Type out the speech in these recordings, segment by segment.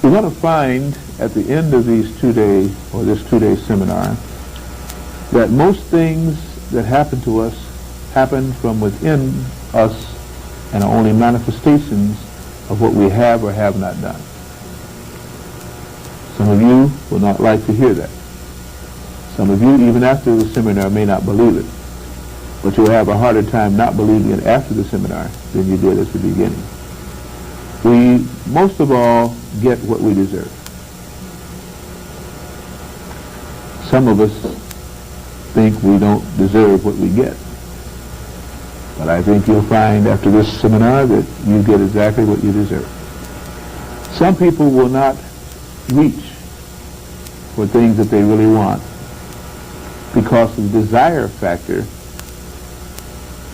We're going to find at the end of this two-day seminar that most things that happen to us happen from within us and are only manifestations of what we have or have not done. Some of you will not like to hear that. Some of you, even after the seminar, may not believe it. But you'll have a harder time not believing it after the seminar than you did at the beginning. We, most of all, get what we deserve. Some of us think we don't deserve what we get. But I think you'll find after this seminar that you get exactly what you deserve. Some people will not reach for things that they really want because of the desire factor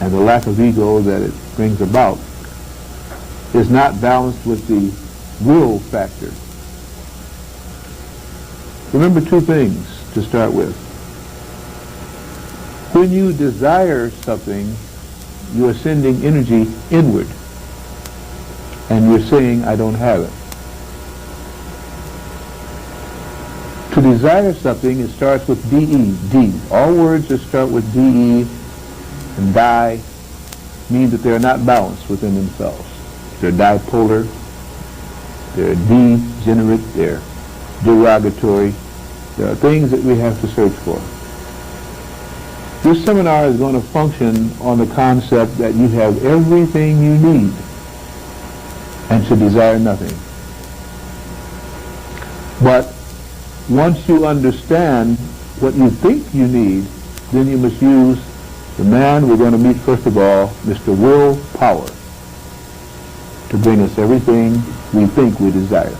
and the lack of ego that it brings about is not balanced with the will factor. Remember two things to start with. When you desire something, you are sending energy inward, and you're saying, I don't have it. To desire something, it starts with D-E, D. All words that start with D-E and die mean that they're not balanced within themselves. They're dipolar, they're degenerate, they're derogatory. There are things that we have to search for. This seminar is going to function on the concept that you have everything you need and should desire nothing. But once you understand what you think you need, then you must use the man we're going to meet first of all, Mr. Willpower, to bring us everything we think we desire.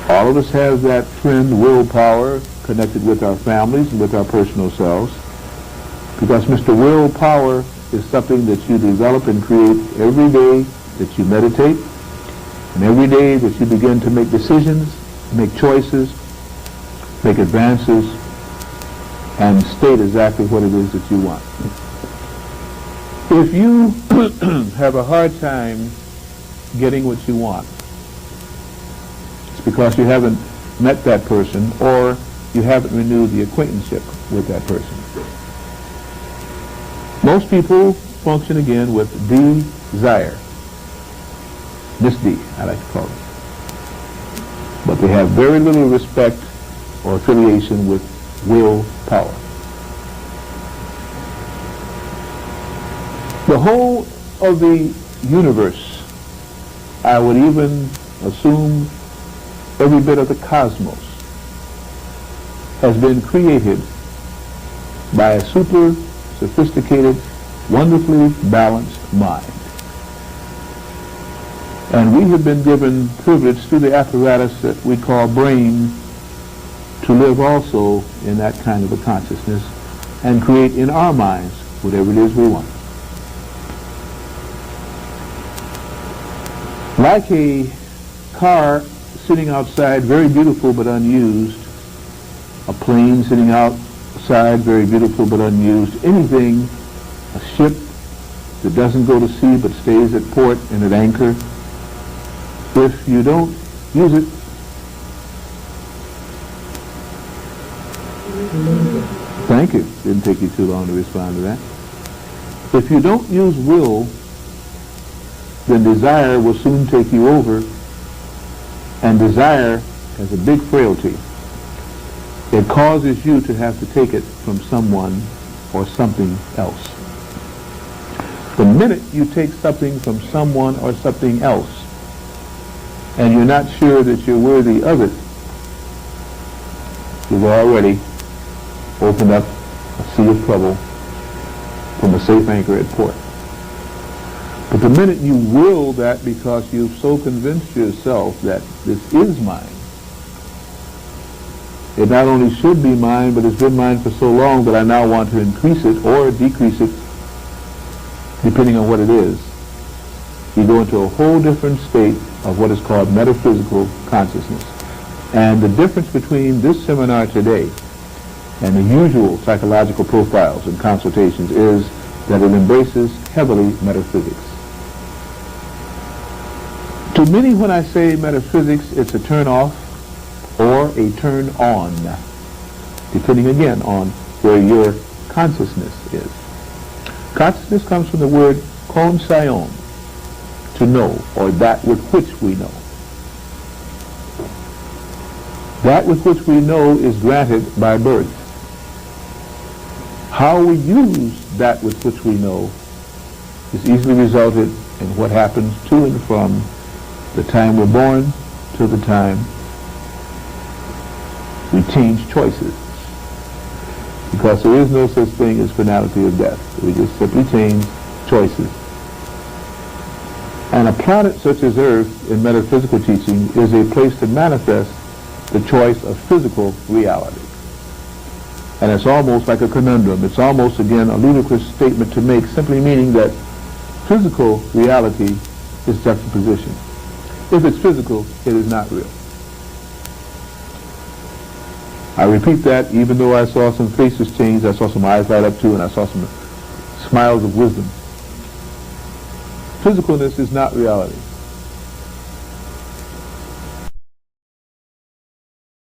All of us have that friend, willpower, connected with our families and with our personal selves, because Mr. Willpower is something that you develop and create every day that you meditate, and every day that you begin to make decisions, make choices, make advances, and state exactly what it is that you want. If you have a hard time getting what you want, it's because you haven't met that person or you haven't renewed the acquaintanceship with that person. Most people function again with desire. Miss D, I like to call it. But they have very little respect or affiliation with willpower. The whole of the universe, I would even assume every bit of the cosmos, has been created by a super sophisticated, wonderfully balanced mind. And we have been given privilege through the apparatus that we call brain to live also in that kind of a consciousness and create in our minds whatever it is we want. Like a car sitting outside, very beautiful but unused, a plane sitting outside, very beautiful but unused, anything, a ship that doesn't go to sea but stays at port and at anchor, if you don't use it, thank you, didn't take you too long to respond to that. If you don't use will, then desire will soon take you over, and desire has a big frailty. It causes you to have to take it from someone or something else. The minute you take something from someone or something else, and you're not sure that you're worthy of it, you've already opened up a sea of trouble from a safe anchor at port. But the minute you will that because you've so convinced yourself that this is mine, it not only should be mine, but it's been mine for so long that I now want to increase it or decrease it, depending on what it is, you go into a whole different state of what is called metaphysical consciousness. And the difference between this seminar today and the usual psychological profiles and consultations is that it embraces heavily metaphysics. To many, when I say metaphysics, it's a turn off or a turn on, depending again on where your consciousness is. Consciousness comes from the word konsion, to know, or that with which we know. That with which we know is granted by birth. How we use that with which we know is easily resulted in what happens to and from the time we're born to the time we change choices. Because there is no such thing as finality of death. We just simply change choices. And a planet such as Earth in metaphysical teaching is a place to manifest the choice of physical reality. And it's almost like a conundrum. It's almost, again, a ludicrous statement to make, simply meaning that physical reality is juxtaposition. If it's physical, it is not real. I repeat that, even though I saw some faces change, I saw some eyes light up too, and I saw some smiles of wisdom. Physicalness is not reality.